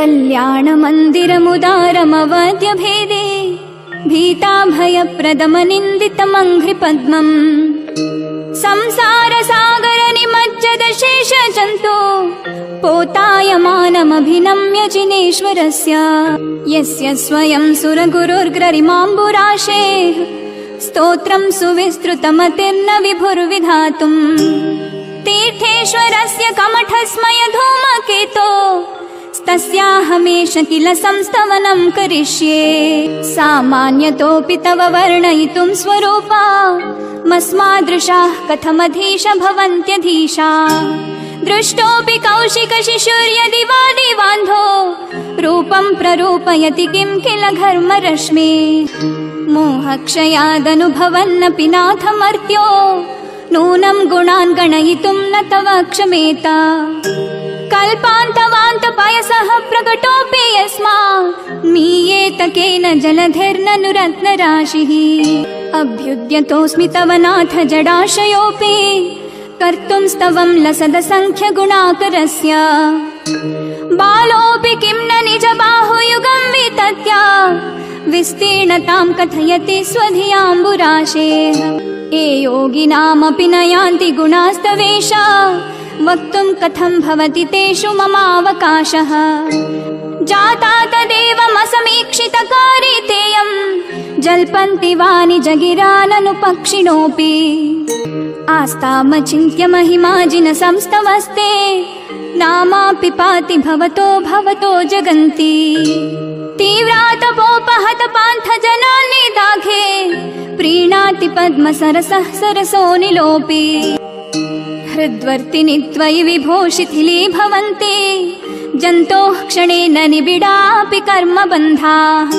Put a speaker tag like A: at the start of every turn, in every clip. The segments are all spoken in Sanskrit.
A: कल्याणमन्दिरमुदारमवद्यभेदे भीताभयप्रदमनिन्दितमङ्घ्रिपद्मम् संसारसागरनिमज्जदशेषजन्तो पोतायमानमभिनम्य जिनेश्वरस्य यस्य स्वयं सुरगुरुर्ग्ररिमाम्बुराशेः स्तोत्रं सुविस्तृतमतिर्न विभुर्विधातुम् तीर्थेश्वरस्य कमठस्मयधूमकेतो तस्याहमेष किल संस्तवनं करिष्ये सामान्यतोऽपि तव वर्णयितुं स्वरूपा मस्मादृशाः कथमधीश भवन्त्यधीशा दृष्टोऽपि कौशिकशिशुर्यदि वा देवान्धो रूपं प्ररूपयति किं किल घर्मरश्मि मोहक्षयादनुभवन्नपि नाथमर्त्यो नूनं गुणान् गणयितुं न तव क्षमेत कल्पान्तवान्तपायसः प्रकटोऽपि यस्मात् मीयेत केन जलधिर्ननुरत्नराशिः अभ्युद्यतोऽस्मि तव नाथ जडाशयोऽपि कर्तुं स्तवं लसदसङ्ख्यगुणाकरस्य बालोऽपि किं न निजबाहुयुगं वितत्य विस्तीर्णतां कथयति स्वधियाम्बुराशेः ये योगिनामपि न यान्ति गुणास्तवेषा वक्तुं कथं भवति तेषु ममावकाशः जाता तदेवमसमीक्षितकारितेयं जल्पन्ति वानि जगिराननुपक्षिणोऽपि आस्तामचिन्त्य महिमाजिन संस्तवस्ते नामापि पाति भवतो भवतो जगन्ति तीव्रातपोपहत पान्थजनानि दाघे प्रीणाति पद्मसरसः सरसो निलोपि हृद्वर्तिनि त्वयि विभो शिथिली भवन्ति जन्तोः क्षणेन निबिडापि कर्मबन्धाः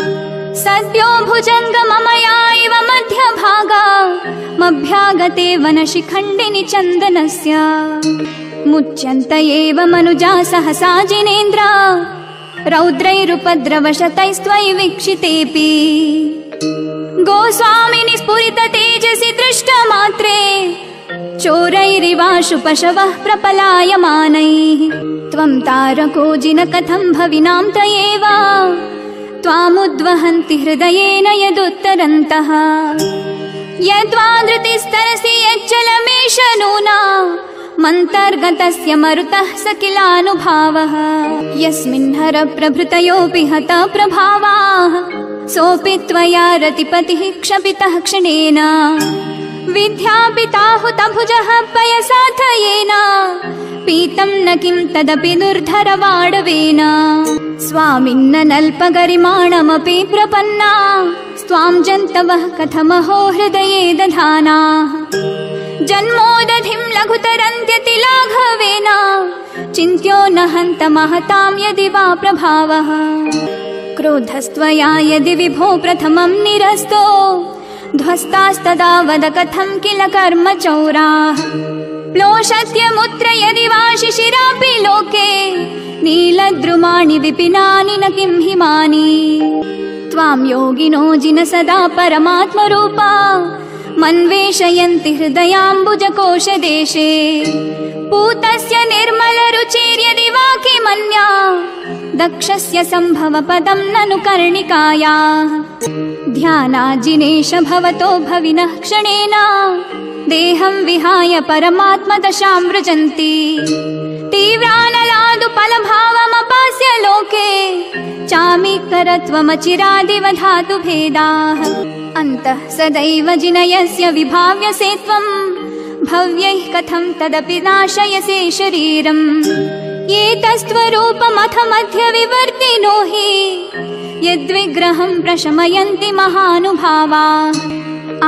A: सद्यो भुजङ्गममया इव मध्यभागा मभ्यागते वनशिखण्डिनि चन्दनस्य मुच्यन्त एव मनुजा सहसा जिनेन्द्र रौद्रैरुपद्रवशतैस्त्वयि वीक्षितेऽपि गोस्वामिनि स्फुरित तेजसि दृष्टमात्रे चोरैरिवाशु पशवः प्रपलायमानैः त्वं तारको जिन कथं भविनां तयेव त्वामुद्वहन्ति हृदयेन यदुत्तरन्तः यद्वा धृतिस्तरसि यच्चलमेष नूना मन्तर्गतस्य मरुतः स किलानुभावः यस्मिन् हर प्रभृतयोऽपि हता प्रभावाः सोऽपि त्वया रतिपतिः क्षपितः क्षणेन विद्यापिताहुतभुजः पयसाथ येन पीतं न किं तदपि दुर्धरवाडवेन स्वामिन्न नल्पगरिमाणमपि प्रपन्ना स्वां जन्तवः कथमहो हृदये दधानाः जन्मोदधिं लघुतरन्त्यति लाघवेन चिन्त्यो न हन्त महतां यदि वा प्रभावः क्रोधस्त्वया यदि विभो प्रथमं निरस्तो ध्वस्तास्तदा वद कथं किल कर्मचौराः प्लोषत्यमुत्र यदि वा शिशिरापि लोके नीलद्रुमाणि विपिनानि न किं हिमानि त्वां योगिनो जिन सदा परमात्मरूपा मन्वेषयन्ति हृदयाम्बुजकोशदेशे पूतस्य निर्मलरुचिर्यदि वा किमन्या दक्षस्य सम्भवपदं ननु कर्णिकायाः ध्यानाजिनेश भवतो भविनः क्षणेन देहं विहाय परमात्मदशां व्रजन्ति तीव्रानलादुपलभावमपास्य लोके चामीकरत्वमचिरादिवधातु भेदाः अन्तः सदैव जिनयस्य विभाव्यसे त्वं भव्यैः कथं तदपि नाशयसे शरीरम् एतस्त्वरूपमथ मध्य विवर्तिनो हि यद्विग्रहं प्रशमयन्ति महानुभावाः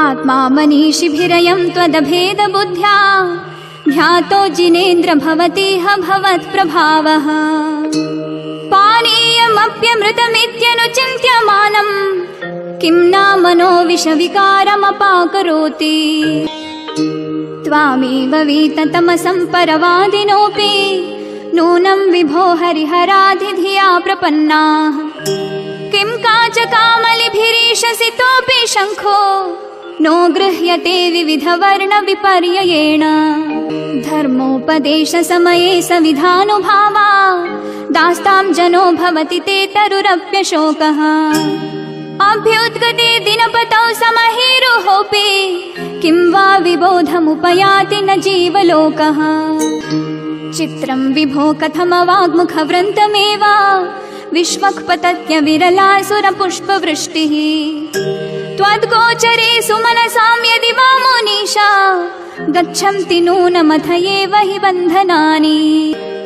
A: आत्मा मनीषिभिरयं त्वदभेदबुद्ध्या ध्यातो जिनेन्द्र भवतीह भवत्प्रभावः पानीयमप्यमृतमित्यनुचिन्त्यमानम् किं नामनो विषविकारमपाकरोति त्वामेव वीततमसं परवादिनोऽपि नूनं विभो हरिहराधिधिया प्रपन्नाः किं काचकामलिभिरीशसितोऽपि शङ्खो नो गृह्यते विविधवर्णविपर्ययेण धर्मोपदेशसमये सविधानुभावा दास्तां जनो भवति ते तरुरप्यशोकः अभ्युद्गते दिनपतौ समहीरुहोऽपि किं वा विबोधमुपयाति न जीवलोकः चित्रं विभो कथमवाग्मुखव्रन्तमेव विश्वक्पतत्य विरलासुरपुष्पवृष्टिः त्वद्गोचरे सुमनसां यदि वा मुनीषा गच्छन्ति नूनमथ एव हि बन्धनानि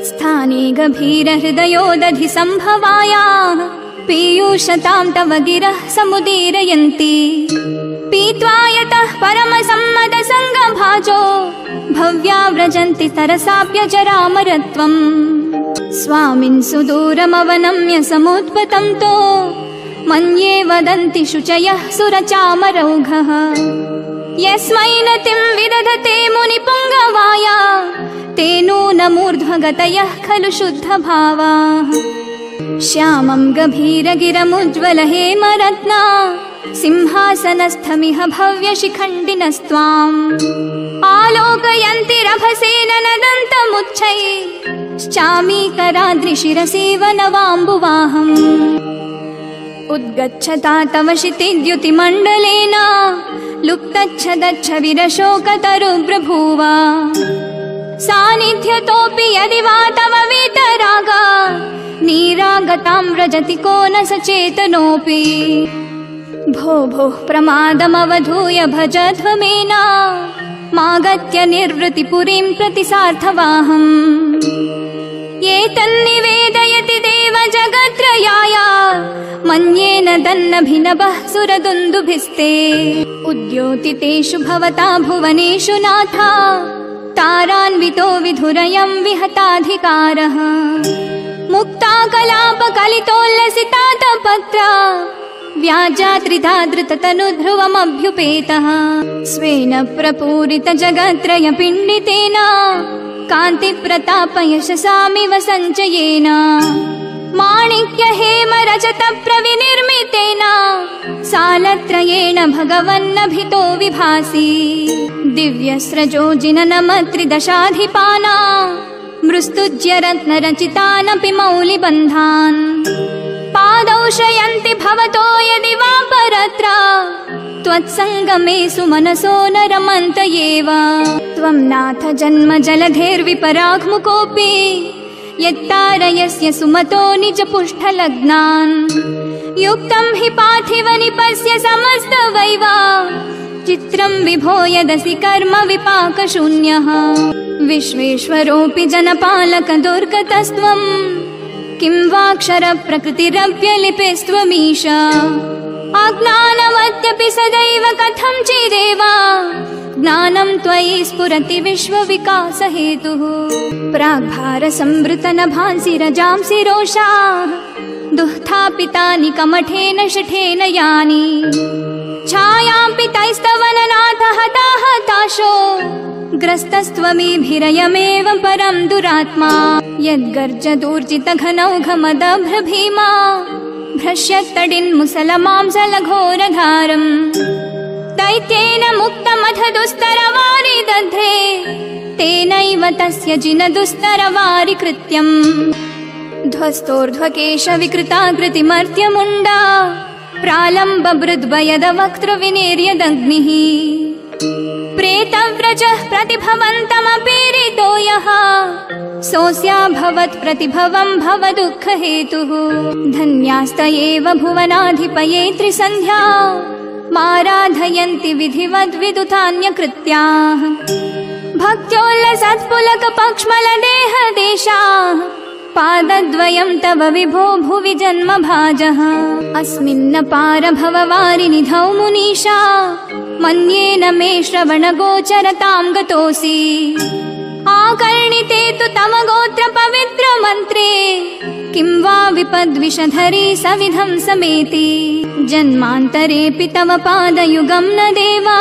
A: स्थाने गभीरहृदयो दधि सम्भवायाः पीयूषतां तव गिरः समुदीरयन्ति पीत्वा यतः परमसम्मदसङ्गभाजो भव्या व्रजन्ति तरसाप्यजरामरत्वम् स्वामिन् सुदूरमवनम्य समुत्पतं तो मन्ये वदन्ति शुचयः सुरचामरौघः यस्मै नतिं विदधते मुनिपुङ्गवाया ते नूनमूर्ध्वगतयः खलु शुद्धभावाः श्यामं गभीरगिरमुज्ज्वल हेमरत्ना सिंहासनस्थमिह भव्यशिखण्डिनस्त्वाम् आलोकयन्तिरभसेन नदन्तमुच्छैश्चामीकराद्रिशिरसेव नवाम्बुवाहम् उद्गच्छता तव क्षितिद्युतिमण्डलेन लुप्तच्छदच्छ विरशोकतरुब्रभूव सान्निध्यतोऽपि यदि वा तव वीतरागा नीरागतां व्रजति को न सचेतनोऽपि भो भोः प्रमादमवधूय भजध्वमेन मागत्य निर्वृतिपुरीं प्रति सार्थवाहम् एतन्निवेदयति देव जगत्त्रयाय मन्येन दन्नभिनवः सुरदुन्दुभिस्ते उद्योतितेषु भवता भुवनेषु नाथा तारान्वितो विधुरयं विहताधिकारः मुक्ता कलापकलितोल्लसिता तपत्रा व्याजात्रिधा धृततनुध्रुवमभ्युपेतः स्वेन प्रपूरितजगत्त्रयपिण्डितेन कान्तिप्रतापयशसामिव सञ्चयेन माणिक्यहेमरजतप्रविनिर्मितेन सालत्रयेण भगवन्नभितो विभासि दिव्यस्रजोजिननमत्रिदशाधिपाना मृस्तुज्य रत्नरचितानपि मौलिबन्धान् पादौ शयन्ति भवतो यदि वा परत्र त्वत्सङ्गमे सुमनसो न रमन्त एव त्वं नाथ जन्म जलधेर्विपराग्मुकोऽपि यत्तारयस्य सुमतो निजपुष्ठलग्नान् युक्तं हि पार्थिवनिपस्य समस्तवैव चित्रं विभो यदसि कर्म विपाकशून्यः विश्वेश्वरोऽपि जनपालक दुर्गतस्त्वं किं वाक्षरप्रकृतिरव्यलिपेस्त्वमीश अज्ञानमत्यपि सदैव कथं चिदेव ज्ञानं त्वयि स्फुरति विश्वविकासहेतुः प्राग्भारसंवृतनभांसि रजांसि रोषाः दुःस्थापितानि कमठेन शठेन यानि छायापि तैस्तवननाथ हताः ताशो ग्रस्तस्त्वमीभिरयमेव परं दुरात्मा यद्गर्जदूर्जितघनौघमदभ्रभीमा भ्रश्यत्तडिन्मुसलमांसलघोरधारम् दैत्येन मुक्तमथ दुस्तरवारि दध्रे तेनैव तस्य जिनदुस्तरवारि कृत्यम् ध्वस्तोर्ध्वकेशविकृताकृतिमर्त्यमुण्डा प्रालम्बभृद्वयदवक्त्रविनिर्यदग्निः प्रेतव्रजः प्रतिभवन्तमपीडितो यः सोऽस्याभवत् प्रतिभवं भवदुःखहेतुः धन्यास्त एव भुवनाधिपये त्रिसन्ध्या माराधयन्ति विधिवद्विदुतान्यकृत्याः भक्त्योल्लसत्पुलकपक्ष्मलदेहदेशाः पादद्वयं तव विभो भुवि जन्मभाजः अस्मिन्न पारभववारिनिधौ मुनीषा मन्येन मे श्रवणगोचरतां गतोऽसि आकर्णिते तु तव गोत्र पवित्र मन्त्रे किं वा विपद्विषधरी सविधं समेति जन्मान्तरेऽपि तव पादयुगं न देवा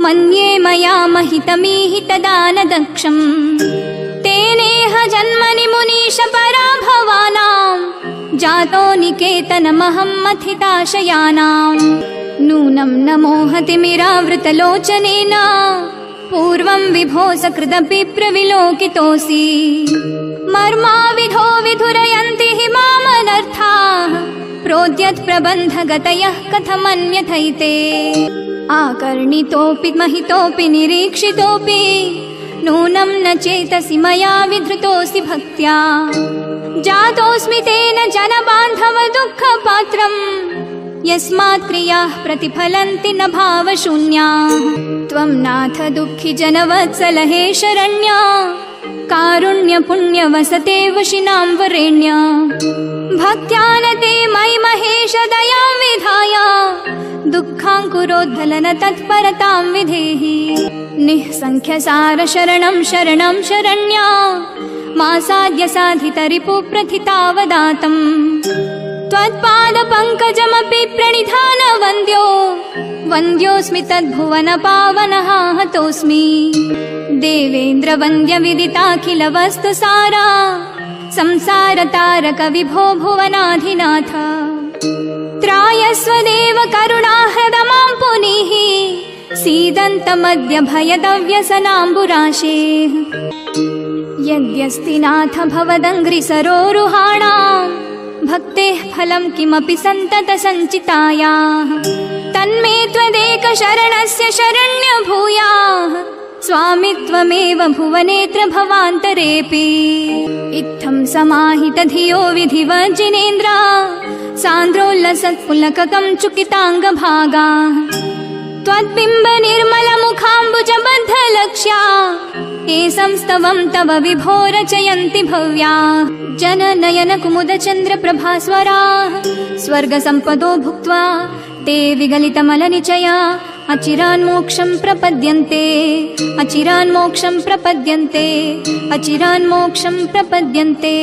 A: मन्ये मया महितमीहितदान दक्षम् तेनेह जन्मनि मुनीश पराभवानां जातो निकेतनमहं मथिताशयानां नूनं न मोहतिमिरावृतलोचनेन पूर्वं विभो सकृदपि प्रविलोकितोऽसि मर्माविधो विधुरयन्ति हि मामनर्थाः प्रोद्यत् प्रबन्धगतयः कथमन्यथैते आकर्णितोऽपि महितोऽपि निरीक्षितोऽपि नूनं न चेतसि मया विधृतोऽसि भक्त्या जातोऽस्मि तेन जनबान्धव दुःखपात्रम् यस्मात् क्रियाः प्रतिफलन्ति न भावशून्याः त्वं नाथ दुःखि जनवत्सल हे शरण्या कारुण्य पुण्य वसते वशिनां वरेण्य भक्त्या न ते मयि महेश दयां विधाय दुःखाङ्कुरोद्धलन तत्परतां विधेहि निःसंख्यसार शरणं शरणं शरण्या मासाद्य साधितरिपु प्रथितावदातम् त्वत्पादपङ्कजमपि प्रणिधान वन्द्यो वन्द्योऽस्मि तद्भुवन पावनः हतोऽस्मि देवेन्द्र वन्द्य विदिताखिल वस्तुसारा संसार तारक विभो भुवनाधिनाथ त्रायस्व देव करुणाहृद मां पुनीः सीदन्तमद्य भयदव्यसनाम्बुराशेः यद्यस्ति नाथ भवदङ्घ्रिसरोरुहाणां भक्तेः फलं किमपि सन्तत सञ्चितायाः तन्मे त्वदेक शरणस्य शरण्य भूयाः स्वामित्वमेव भुवनेत्र भवान्तरेऽपि इत्थं समाहित धियो विधिवर्जिनेन्द्रा सान्द्रोल्लसत्पुलककं चुकिताङ्गभागाः त्वद्बिम्ब निर्मल मुखाम्बुज बद्ध लक्ष्या ये संस्तवं तव विभो रचयन्ति भव्या जननयन कुमुद चन्द्र प्रभास्वराः स्वर्ग संपदो भुक्त्वा ते विगलितमलनिचया अचिरान्मोक्षं प्रपद्यन्ते अचिरान्मोक्षं प्रपद्यन्ते अचिरान्मोक्षं प्रपद्यन्ते।